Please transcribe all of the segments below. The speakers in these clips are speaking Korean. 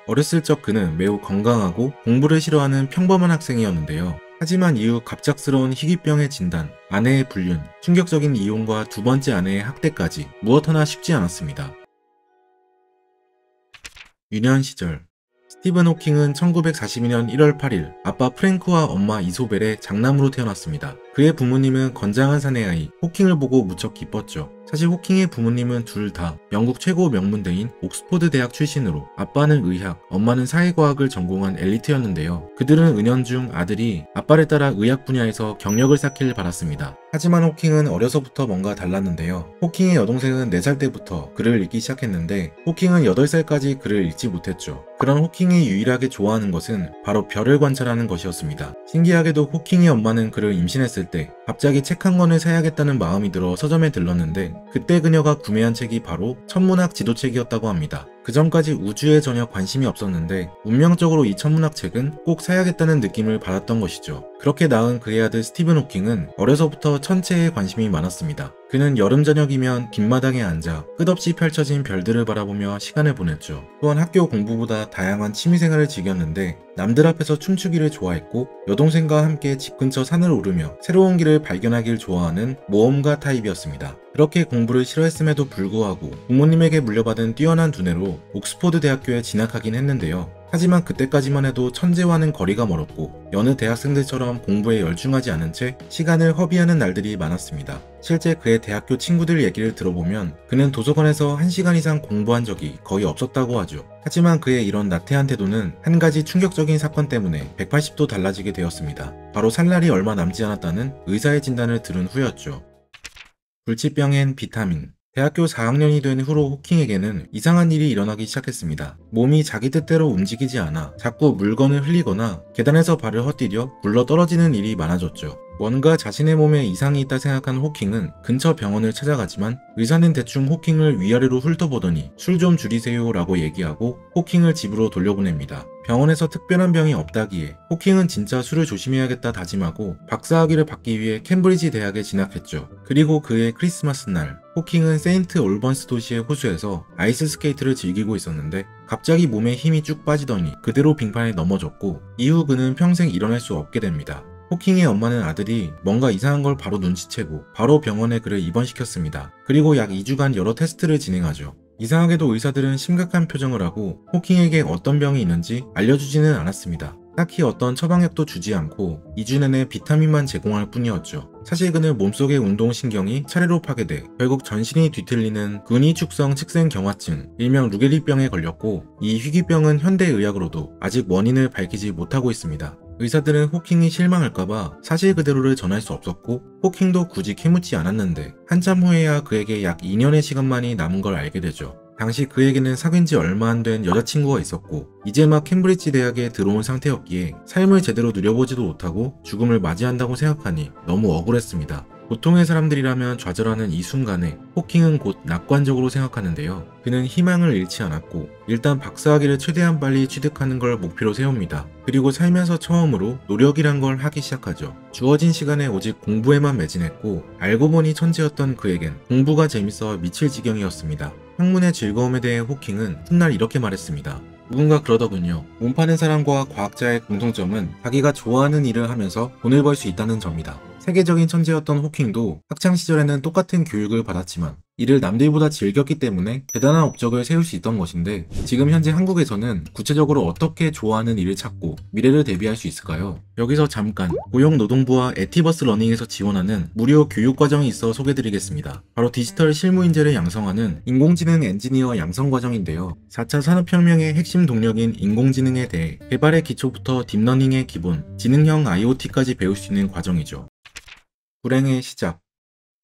어렸을 적 그는 매우 건강하고 공부를 싫어하는 평범한 학생이었는데요. 하지만 이후 갑작스러운 희귀병의 진단, 아내의 불륜, 충격적인 이혼과 두 번째 아내의 학대까지 무엇 하나 쉽지 않았습니다. 유년 시절 스티븐 호킹은 1942년 1월 8일 아빠 프랭크와 엄마 이소벨의 장남으로 태어났습니다. 그의 부모님은 건장한 사내아이 호킹을 보고 무척 기뻤죠. 사실 호킹의 부모님은 둘 다 영국 최고 명문대인 옥스포드 대학 출신으로 아빠는 의학, 엄마는 사회과학을 전공한 엘리트였는데요. 그들은 은연중 아들이 아빠를 따라 의학 분야에서 경력을 쌓기를 바랐습니다. 하지만 호킹은 어려서부터 뭔가 달랐는데요. 호킹의 여동생은 4살 때부터 글을 읽기 시작했는데 호킹은 8살까지 글을 읽지 못했죠. 그런 호킹이 유일하게 좋아하는 것은 바로 별을 관찰하는 것이었습니다. 신기하게도 호킹의 엄마는 그를 임신했을 때 갑자기 책 한 권을 사야겠다는 마음이 들어 서점에 들렀는데 그때 그녀가 구매한 책이 바로 천문학 지도책이었다고 합니다. 그 전까지 우주에 전혀 관심이 없었는데 운명적으로 이 천문학 책은 꼭 사야겠다는 느낌을 받았던 것이죠. 그렇게 낳은 그의 아들 스티븐 호킹은 어려서부터 천체에 관심이 많았습니다. 그는 여름 저녁이면 뒷마당에 앉아 끝없이 펼쳐진 별들을 바라보며 시간을 보냈죠. 또한 학교 공부보다 다양한 취미생활을 즐겼는데 남들 앞에서 춤추기를 좋아했고 여동생과 함께 집 근처 산을 오르며 새로운 길을 발견하길 좋아하는 모험가 타입이었습니다. 그렇게 공부를 싫어했음에도 불구하고 부모님에게 물려받은 뛰어난 두뇌로 옥스포드 대학교에 진학하긴 했는데요. 하지만 그때까지만 해도 천재와는 거리가 멀었고 여느 대학생들처럼 공부에 열중하지 않은 채 시간을 허비하는 날들이 많았습니다. 실제 그의 대학교 친구들 얘기를 들어보면 그는 도서관에서 1시간 이상 공부한 적이 거의 없었다고 하죠. 하지만 그의 이런 나태한 태도는 한 가지 충격적인 사건 때문에 180도 달라지게 되었습니다. 바로 살 날이 얼마 남지 않았다는 의사의 진단을 들은 후였죠. 불치병엔 비타민. 대학교 4학년이 된 후로 호킹에게는 이상한 일이 일어나기 시작했습니다. 몸이 자기 뜻대로 움직이지 않아 자꾸 물건을 흘리거나 계단에서 발을 헛디뎌 굴러 떨어지는 일이 많아졌죠. 뭔가 자신의 몸에 이상이 있다 생각한 호킹은 근처 병원을 찾아가지만 의사는 대충 호킹을 위아래로 훑어보더니 술 좀 줄이세요 라고 얘기하고 호킹을 집으로 돌려보냅니다. 병원에서 특별한 병이 없다기에 호킹은 진짜 술을 조심해야겠다 다짐하고 박사학위를 받기 위해 캠브리지 대학에 진학했죠. 그리고 그의 크리스마스 날 호킹은 세인트 올번스 도시의 호수에서 아이스 스케이트를 즐기고 있었는데 갑자기 몸에 힘이 쭉 빠지더니 그대로 빙판에 넘어졌고 이후 그는 평생 일어날 수 없게 됩니다. 호킹의 엄마는 아들이 뭔가 이상한 걸 바로 눈치채고 바로 병원에 그를 입원시켰습니다. 그리고 약 2주간 여러 테스트를 진행하죠. 이상하게도 의사들은 심각한 표정을 하고 호킹에게 어떤 병이 있는지 알려주지는 않았습니다. 딱히 어떤 처방약도 주지 않고 2주 내내 비타민만 제공할 뿐이었죠. 사실 그는 몸속의 운동신경이 차례로 파괴돼 결국 전신이 뒤틀리는 근위축성 측생경화증, 일명 루게리병에 걸렸고 이 희귀병은 현대의학으로도 아직 원인을 밝히지 못하고 있습니다. 의사들은 호킹이 실망할까봐 사실 그대로를 전할 수 없었고 호킹도 굳이 캐묻지 않았는데 한참 후에야 그에게 약 2년의 시간만이 남은 걸 알게 되죠. 당시 그에게는 사귄 지 얼마 안 된 여자친구가 있었고 이제 막 캠브리지 대학에 들어온 상태였기에 삶을 제대로 누려보지도 못하고 죽음을 맞이한다고 생각하니 너무 억울했습니다. 보통의 사람들이라면 좌절하는 이 순간에 호킹은 곧 낙관적으로 생각하는데요. 그는 희망을 잃지 않았고 일단 박사학위를 최대한 빨리 취득하는 걸 목표로 세웁니다. 그리고 살면서 처음으로 노력이란 걸 하기 시작하죠. 주어진 시간에 오직 공부에만 매진했고 알고 보니 천재였던 그에겐 공부가 재밌어 미칠 지경이었습니다. 학문의 즐거움에 대해 호킹은 훗날 이렇게 말했습니다. 누군가 그러더군요. 몸 파는 사람과 과학자의 공통점은 자기가 좋아하는 일을 하면서 돈을 벌 수 있다는 점이다. 세계적인 천재였던 호킹도 학창시절에는 똑같은 교육을 받았지만 이를 남들보다 즐겼기 때문에 대단한 업적을 세울 수 있던 것인데 지금 현재 한국에서는 구체적으로 어떻게 좋아하는 일을 찾고 미래를 대비할 수 있을까요? 여기서 잠깐 고용노동부와 에티버스 러닝에서 지원하는 무료 교육과정이 있어 소개드리겠습니다. 바로 디지털 실무인재를 양성하는 인공지능 엔지니어 양성과정인데요. 4차 산업혁명의 핵심 동력인 인공지능에 대해 개발의 기초부터 딥러닝의 기본, 지능형 IoT까지 배울 수 있는 과정이죠. 불행의 시작.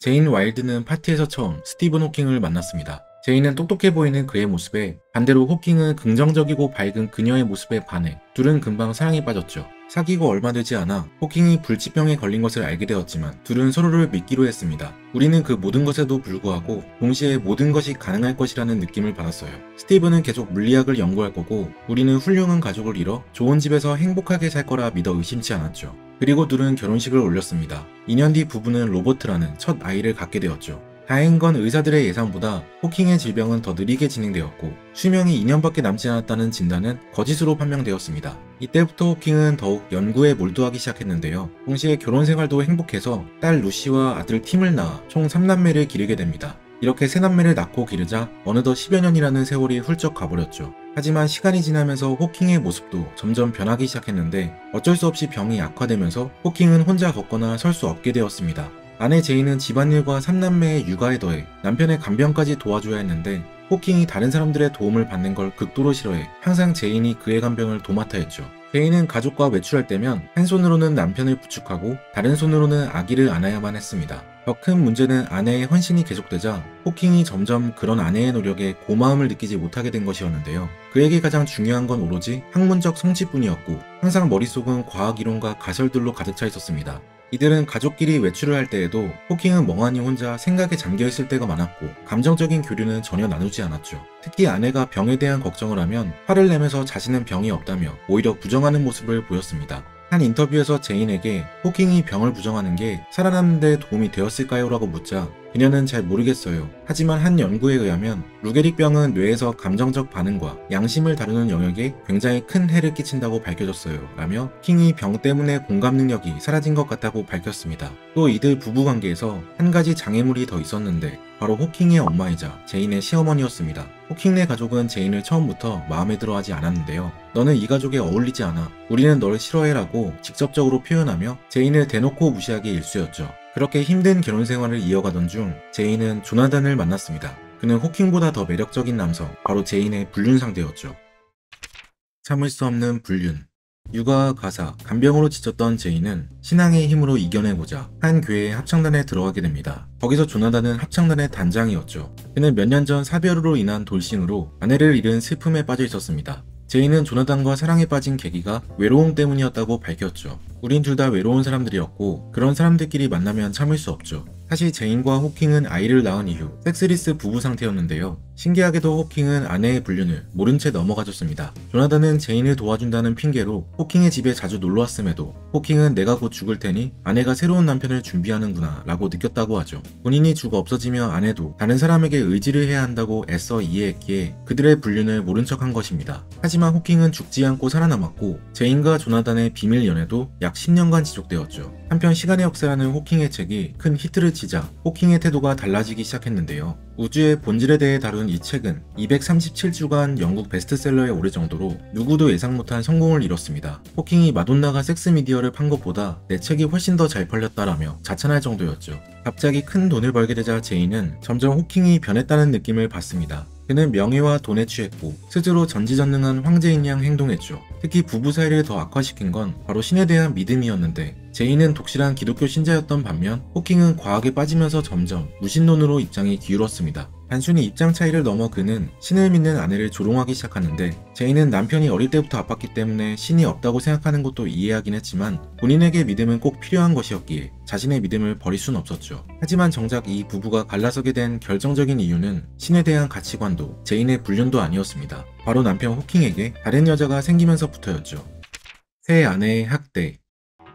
제인 와일드는 파티에서 처음 스티븐 호킹을 만났습니다. 제인은 똑똑해 보이는 그의 모습에 반대로 호킹은 긍정적이고 밝은 그녀의 모습에 반해 둘은 금방 사랑에 빠졌죠. 사귀고 얼마 되지 않아 호킹이 불치병에 걸린 것을 알게 되었지만 둘은 서로를 믿기로 했습니다. 우리는 그 모든 것에도 불구하고 동시에 모든 것이 가능할 것이라는 느낌을 받았어요. 스티븐은 계속 물리학을 연구할 거고 우리는 훌륭한 가족을 이뤄 좋은 집에서 행복하게 살 거라 믿어 의심치 않았죠. 그리고 둘은 결혼식을 올렸습니다. 2년 뒤 부부는 로버트라는 첫 아이를 갖게 되었죠. 다행인 건 의사들의 예상보다 호킹의 질병은 더 느리게 진행되었고 수명이 2년밖에 남지 않았다는 진단은 거짓으로 판명되었습니다. 이때부터 호킹은 더욱 연구에 몰두하기 시작했는데요. 동시에 결혼 생활도 행복해서 딸 루시와 아들 팀을 낳아 총 3남매를 기르게 됩니다. 이렇게 세 남매를 낳고 기르자 어느덧 10여 년이라는 세월이 훌쩍 가버렸죠. 하지만 시간이 지나면서 호킹의 모습도 점점 변하기 시작했는데 어쩔 수 없이 병이 악화되면서 호킹은 혼자 걷거나 설 수 없게 되었습니다. 아내 제이는 집안일과 3남매의 육아에 더해 남편의 간병까지 도와줘야 했는데 호킹이 다른 사람들의 도움을 받는 걸 극도로 싫어해 항상 제인이 그의 간병을 도맡아 했죠. 제인은 가족과 외출할 때면 한 손으로는 남편을 부축하고 다른 손으로는 아기를 안아야만 했습니다. 더 큰 문제는 아내의 헌신이 계속되자 호킹이 점점 그런 아내의 노력에 고마움을 느끼지 못하게 된 것이었는데요. 그에게 가장 중요한 건 오로지 학문적 성취뿐이었고 항상 머릿속은 과학 이론과 가설들로 가득 차 있었습니다. 이들은 가족끼리 외출을 할 때에도 호킹은 멍하니 혼자 생각에 잠겨있을 때가 많았고 감정적인 교류는 전혀 나누지 않았죠. 특히 아내가 병에 대한 걱정을 하면 화를 내면서 자신은 병이 없다며 오히려 부정하는 모습을 보였습니다. 한 인터뷰에서 제인에게 호킹이 병을 부정하는 게 살아남는 데 도움이 되었을까요? 라고 묻자 그녀는 잘 모르겠어요. 하지만 한 연구에 의하면 루게릭병은 뇌에서 감정적 반응과 양심을 다루는 영역에 굉장히 큰 해를 끼친다고 밝혀졌어요. 라며 호킹이 병 때문에 공감 능력이 사라진 것 같다고 밝혔습니다. 또 이들 부부관계에서 한 가지 장애물이 더 있었는데 바로 호킹의 엄마이자 제인의 시어머니였습니다. 호킹네 가족은 제인을 처음부터 마음에 들어 하지 않았는데요. 너는 이 가족에 어울리지 않아. 우리는 널 싫어해라고 직접적으로 표현하며 제인을 대놓고 무시하기 일쑤였죠. 그렇게 힘든 결혼 생활을 이어가던 중 제인은 조나단을 만났습니다. 그는 호킹보다 더 매력적인 남성, 바로 제인의 불륜 상대였죠. 참을 수 없는 불륜. 육아와 가사, 간병으로 지쳤던 제인은 신앙의 힘으로 이겨내고자 한 교회의 합창단에 들어가게 됩니다. 거기서 조나단은 합창단의 단장이었죠. 그는 몇 년 전 사별으로 인한 돌싱으로 아내를 잃은 슬픔에 빠져 있었습니다. 제인은 조나단과 사랑에 빠진 계기가 외로움 때문이었다고 밝혔죠. 우린 둘 다 외로운 사람들이었고 그런 사람들끼리 만나면 참을 수 없죠. 사실 제인과 호킹은 아이를 낳은 이후 섹스리스 부부 상태였는데요. 신기하게도 호킹은 아내의 불륜을 모른 채 넘어가줬습니다. 조나단은 제인을 도와준다는 핑계로 호킹의 집에 자주 놀러왔음에도 호킹은 내가 곧 죽을 테니 아내가 새로운 남편을 준비하는구나 라고 느꼈다고 하죠. 본인이 죽어 없어지며 아내도 다른 사람에게 의지를 해야 한다고 애써 이해했기에 그들의 불륜을 모른 척한 것입니다. 하지만 호킹은 죽지 않고 살아남았고 제인과 조나단의 비밀 연애도 약 10년간 지속되었죠. 한편 시간의 역사라는 호킹의 책이 큰 히트를 치자 호킹의 태도가 달라지기 시작했는데요. 우주의 본질에 대해 다룬 이 책은 237주간 영국 베스트셀러에 오를 정도로 누구도 예상 못한 성공을 이뤘습니다. 호킹이 마돈나가 섹스미디어를 판 것보다 내 책이 훨씬 더 잘 팔렸다라며 자찬할 정도였죠. 갑자기 큰 돈을 벌게 되자 제인은 점점 호킹이 변했다는 느낌을 받습니다. 그는 명예와 돈에 취했고 스스로 전지전능한 황제인 양 행동했죠. 특히 부부 사이를 더 악화시킨 건 바로 신에 대한 믿음이었는데 제인은 독실한 기독교 신자였던 반면 호킹은 과학에 빠지면서 점점 무신론으로 입장이 기울었습니다. 단순히 입장 차이를 넘어 그는 신을 믿는 아내를 조롱하기 시작하는데 제인은 남편이 어릴 때부터 아팠기 때문에 신이 없다고 생각하는 것도 이해하긴 했지만 본인에게 믿음은 꼭 필요한 것이었기에 자신의 믿음을 버릴 순 없었죠. 하지만 정작 이 부부가 갈라서게 된 결정적인 이유는 신에 대한 가치관도 제인의 불륜도 아니었습니다. 바로 남편 호킹에게 다른 여자가 생기면서부터였죠. 새 아내의 학대.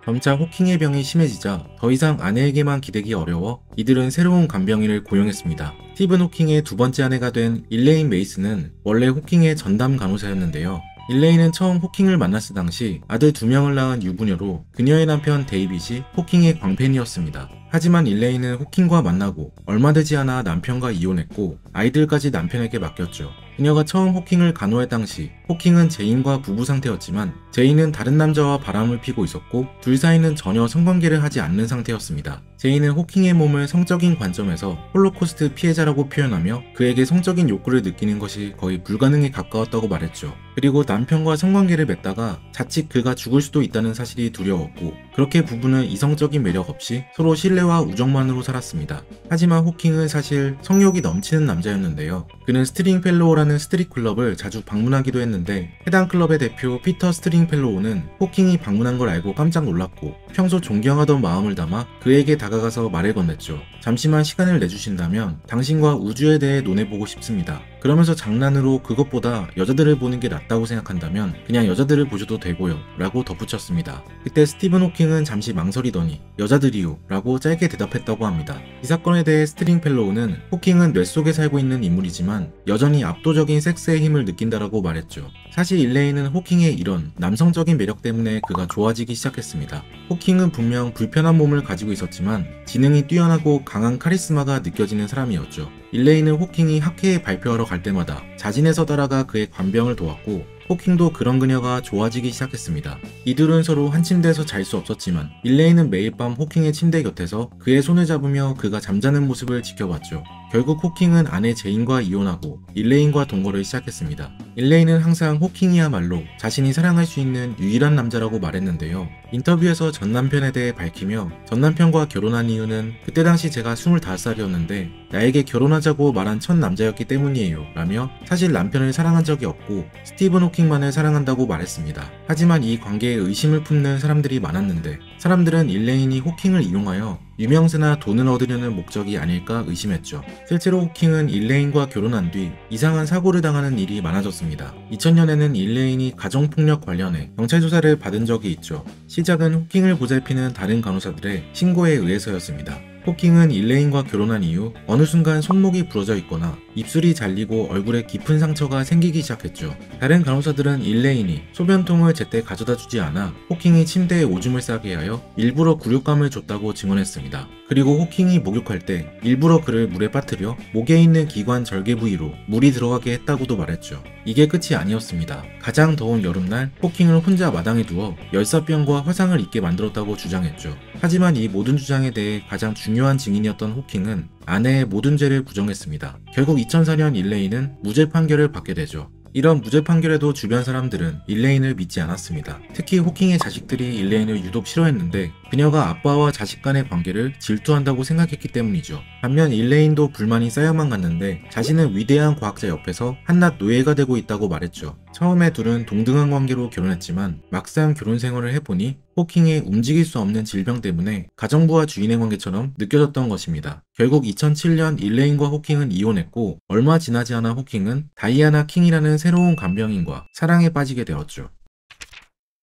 점차 호킹의 병이 심해지자 더 이상 아내에게만 기대기 어려워 이들은 새로운 간병인을 고용했습니다. 스티븐 호킹의 두 번째 아내가 된 일레인 메이슨은 원래 호킹의 전담 간호사였는데요. 일레인은 처음 호킹을 만났을 당시 아들 2명을 낳은 유부녀로 그녀의 남편 데이빗이 호킹의 광팬이었습니다. 하지만 일레인은 호킹과 만나고 얼마 되지 않아 남편과 이혼했고 아이들까지 남편에게 맡겼죠. 그녀가 처음 호킹을 간호할 당시 호킹은 제인과 부부 상태였지만 제인은 다른 남자와 바람을 피고 있었고 둘 사이는 전혀 성관계를 하지 않는 상태였습니다. 제인은 호킹의 몸을 성적인 관점에서 홀로코스트 피해자라고 표현하며 그에게 성적인 욕구를 느끼는 것이 거의 불가능에 가까웠다고 말했죠. 그리고 남편과 성관계를 맺다가 자칫 그가 죽을 수도 있다는 사실이 두려웠고 그렇게 부부는 이성적인 매력 없이 서로 신뢰와 우정만으로 살았습니다. 하지만 호킹은 사실 성욕이 넘치는 남자였는데요. 그는 스트링펠로우라는 스트릿 클럽을 자주 방문하기도 했는데 해당 클럽의 대표 피터 스트링펠로우는 호킹이 방문한 걸 알고 깜짝 놀랐고 평소 존경하던 마음을 담아 그에게 다가가서 말을 건넸죠. 잠시만 시간을 내주신다면 당신과 우주에 대해 논해보고 싶습니다. 그러면서 장난으로 그것보다 여자들을 보는 게 낫다고 생각한다면 그냥 여자들을 보셔도 되고요 라고 덧붙였습니다. 그때 스티븐 호킹은 잠시 망설이더니 여자들이요 라고 짧게 대답했다고 합니다. 이 사건에 대해 스트링펠로우는 호킹은 뇌 속에 살고 있는 인물이지만 여전히 압도적인 섹스의 힘을 느낀다라고 말했죠. 사실 일레인은 호킹의 이런 남성적인 매력 때문에 그가 좋아지기 시작했습니다. 호킹은 분명 불편한 몸을 가지고 있었지만 지능이 뛰어나고 강한 카리스마가 느껴지는 사람이었죠. 일레인은 호킹이 학회에 발표하러 갈 때마다 자진해서 따라가 그의 관병을 도왔고 호킹도 그런 그녀가 좋아지기 시작했습니다. 이들은 서로 한 침대에서 잘 수 없었지만 일레인은 매일 밤 호킹의 침대 곁에서 그의 손을 잡으며 그가 잠자는 모습을 지켜봤죠. 결국 호킹은 아내 제인과 이혼하고 일레인과 동거를 시작했습니다. 일레인은 항상 호킹이야말로 자신이 사랑할 수 있는 유일한 남자라고 말했는데요. 인터뷰에서 전 남편에 대해 밝히며 전 남편과 결혼한 이유는 그때 당시 제가 25살이었는데 나에게 결혼하자고 말한 첫 남자였기 때문이에요 라며 사실 남편을 사랑한 적이 없고 스티븐 호킹만을 사랑한다고 말했습니다. 하지만 이 관계에 의심을 품는 사람들이 많았는데 사람들은 일레인이 호킹을 이용하여 유명세나 돈을 얻으려는 목적이 아닐까 의심했죠. 실제로 호킹은 일레인과 결혼한 뒤 이상한 사고를 당하는 일이 많아졌습니다. 2000년에는 일레인이 가정폭력 관련해 경찰 조사를 받은 적이 있죠. 시작은 호킹을 보살피는 다른 간호사들의 신고에 의해서였습니다. 호킹은 일레인과 결혼한 이후 어느 순간 손목이 부러져 있거나 입술이 잘리고 얼굴에 깊은 상처가 생기기 시작했죠. 다른 간호사들은 일레인이 소변통을 제때 가져다 주지 않아 호킹이 침대에 오줌을 싸게 하여 일부러 굴욕감을 줬다고 증언했습니다. 그리고 호킹이 목욕할 때 일부러 그를 물에 빠뜨려 목에 있는 기관 절개 부위로 물이 들어가게 했다고도 말했죠. 이게 끝이 아니었습니다. 가장 더운 여름날 호킹을 혼자 마당에 두어 열사병과 화상을 입게 만들었다고 주장했죠. 하지만 이 모든 주장에 대해 가장 중요한 증인이었던 호킹은 아내의 모든 죄를 부정했습니다. 결국 2004년 일레인은 무죄 판결을 받게 되죠. 이런 무죄 판결에도 주변 사람들은 일레인을 믿지 않았습니다. 특히 호킹의 자식들이 일레인을 유독 싫어했는데 그녀가 아빠와 자식 간의 관계를 질투한다고 생각했기 때문이죠. 반면 일레인도 불만이 쌓여만 갔는데 자신은 위대한 과학자 옆에서 한낱 노예가 되고 있다고 말했죠. 처음에 둘은 동등한 관계로 결혼했지만 막상 결혼 생활을 해보니 호킹의 움직일 수 없는 질병 때문에 가정부와 주인의 관계처럼 느껴졌던 것입니다. 결국 2007년 일레인과 호킹은 이혼했고 얼마 지나지 않아 호킹은 다이아나 킹이라는 새로운 간병인과 사랑에 빠지게 되었죠.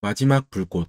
마지막 불꽃.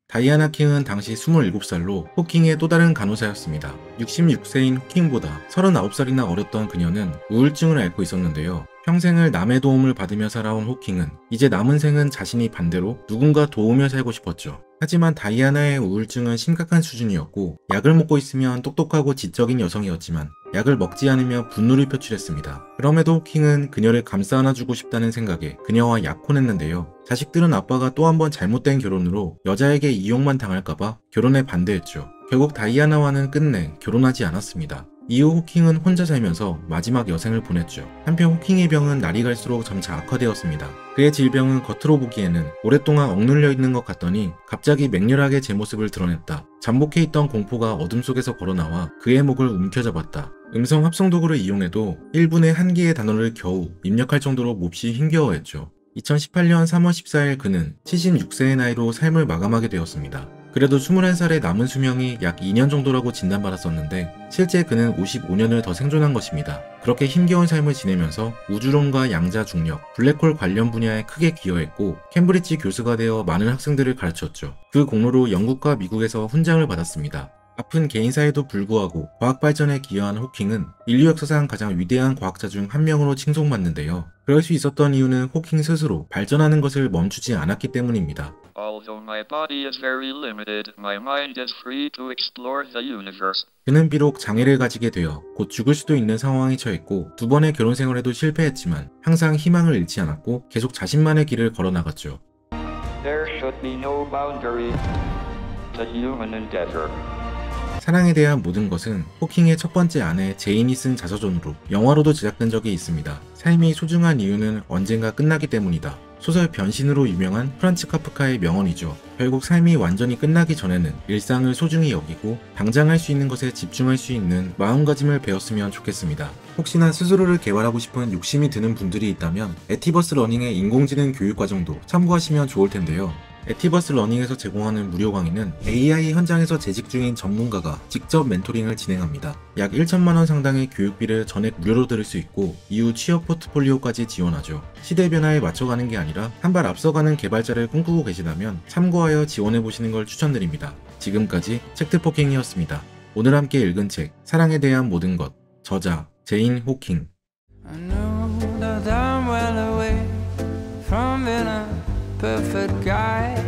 다이아나 킹은 당시 27살로 호킹의 또 다른 간호사였습니다. 66세인 호킹보다 39살이나 어렸던 그녀는 우울증을 앓고 있었는데요. 평생을 남의 도움을 받으며 살아온 호킹은 이제 남은 생은 자신이 반대로 누군가 도우며 살고 싶었죠. 하지만 다이아나의 우울증은 심각한 수준이었고 약을 먹고 있으면 똑똑하고 지적인 여성이었지만 약을 먹지 않으며 분노를 표출했습니다. 그럼에도 호킹은 그녀를 감싸 안아주고 싶다는 생각에 그녀와 약혼했는데요. 자식들은 아빠가 또 한 번 잘못된 결혼으로 여자에게 이용만 당할까봐 결혼에 반대했죠. 결국 다이아나와는 끝내 결혼하지 않았습니다. 이후 호킹은 혼자 살면서 마지막 여생을 보냈죠. 한편 호킹의 병은 날이 갈수록 점차 악화되었습니다. 그의 질병은 겉으로 보기에는 오랫동안 억눌려 있는 것 같더니 갑자기 맹렬하게 제 모습을 드러냈다. 잠복해 있던 공포가 어둠 속에서 걸어나와 그의 목을 움켜잡았다. 음성 합성 도구를 이용해도 1분에 1개의 단어를 겨우 입력할 정도로 몹시 힘겨워했죠. 2018년 3월 14일 그는 76세의 나이로 삶을 마감하게 되었습니다. 그래도 21살의 남은 수명이 약 2년 정도라고 진단받았었는데 실제 그는 55년을 더 생존한 것입니다. 그렇게 힘겨운 삶을 지내면서 우주론과 양자 중력, 블랙홀 관련 분야에 크게 기여했고 캠브리지 교수가 되어 많은 학생들을 가르쳤죠. 그 공로로 영국과 미국에서 훈장을 받았습니다. 아픈 개인사에도 불구하고 과학 발전에 기여한 호킹은 인류 역사상 가장 위대한 과학자 중 한 명으로 칭송받는데요. 그럴 수 있었던 이유는 호킹 스스로 발전하는 것을 멈추지 않았기 때문입니다. Although my body is very limited, my mind is free to explore the universe. 그는 비록 장애를 가지게 되어 곧 죽을 수도 있는 상황에 처했고 2번의 결혼 생활에도 실패했지만 항상 희망을 잃지 않았고 계속 자신만의 길을 걸어나갔죠. There should be no boundary to human endeavor. 사랑에 대한 모든 것은 호킹의 첫 번째 아내 제인이 쓴 자서전으로 영화로도 제작된 적이 있습니다. 삶이 소중한 이유는 언젠가 끝나기 때문이다. 소설 변신으로 유명한 프란츠 카프카의 명언이죠. 결국 삶이 완전히 끝나기 전에는 일상을 소중히 여기고 당장 할 수 있는 것에 집중할 수 있는 마음가짐을 배웠으면 좋겠습니다. 혹시나 스스로를 개발하고 싶은 욕심이 드는 분들이 있다면 에티버스 러닝의 인공지능 교육과정도 참고하시면 좋을 텐데요. 에티버스 러닝에서 제공하는 무료 강의는 AI 현장에서 재직 중인 전문가가 직접 멘토링을 진행합니다. 약 1천만원 상당의 교육비를 전액 무료로 들을 수 있고 이후 취업 포트폴리오까지 지원하죠. 시대 변화에 맞춰가는 게 아니라 한 발 앞서가는 개발자를 꿈꾸고 계시다면 참고하여 지원해보시는 걸 추천드립니다. 지금까지 책트포킹이었습니다. 오늘 함께 읽은 책 사랑에 대한 모든 것, 저자 제인 호킹. I know that I'm well away from being a perfect guy.